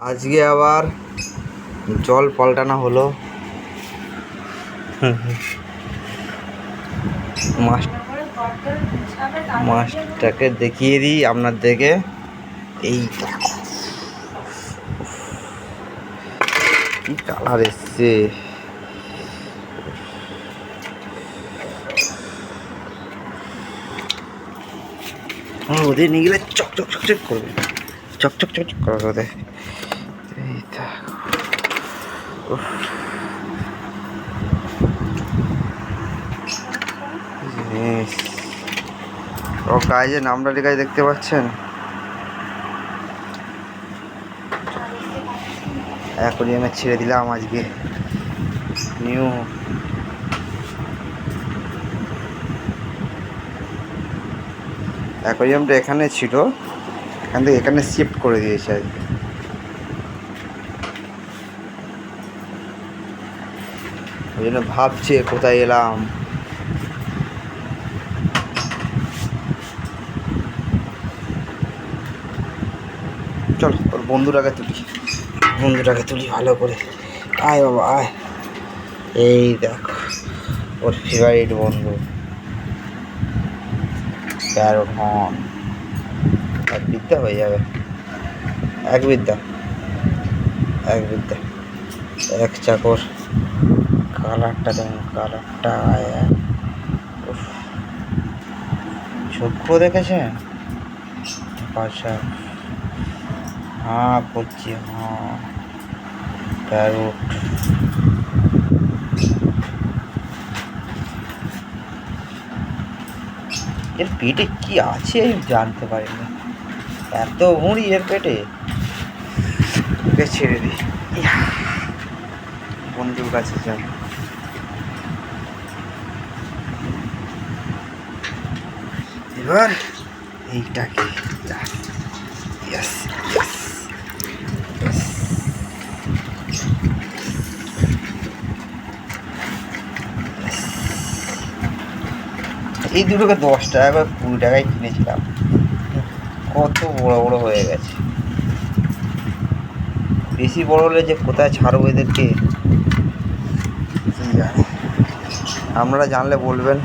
আজকে আবার জল পাল্টানো হলো। মাছটাকে দেখিয়ে দিই আপনাদেরকে। এই কি কালার এসছে, ওদের নিয়ে গেলে চকচক চকচক করবে, চকচক চকচক করবে ওদের। এই দেখো জিনিস, ও গায়ে যে নামটা লেখা দেখতে পাচ্ছেন, অ্যাকোয়ারিয়ামে ছেড়ে দিলাম আজকে নিউ। অ্যাকোয়ারিয়ামটা এখানে ছিল, এখান থেকে এখানে শিফট করে দিয়েছে আজকে। ওই জন্য ভাবছে কোথায় এলাম। চল ওর বন্ধুটাকে তুলি ভালো করে। আয় বাবা আয়, এই দেখো ওর ফেভারিট বন্ধু প্যারট হর্ন। এক বিদ্যা হয়ে যাবে, এক বিদ্যা এক চাকর। কালারটা দেখুন, কালারটা চক্ষু দেখেছেন? আচ্ছা হ্যাঁ করছি, হ্যাঁ প্যারট। এর পেটে কি আছে আমি জানতে পারিনি, এত মুড়ি এর পেটে। ছেড়ে দিই, বন্ধুর কাছে যান। এবার এইটাকে এই দুটোকে 10 টাকা বা 20 টাকায় কিনেছিলাম, কত বড় বড় হয়ে গেছে। বেশি বড় হলে যে কোথায় ছাড়বো এদেরকে কি জানি, আপনারা জানলে বলবেন।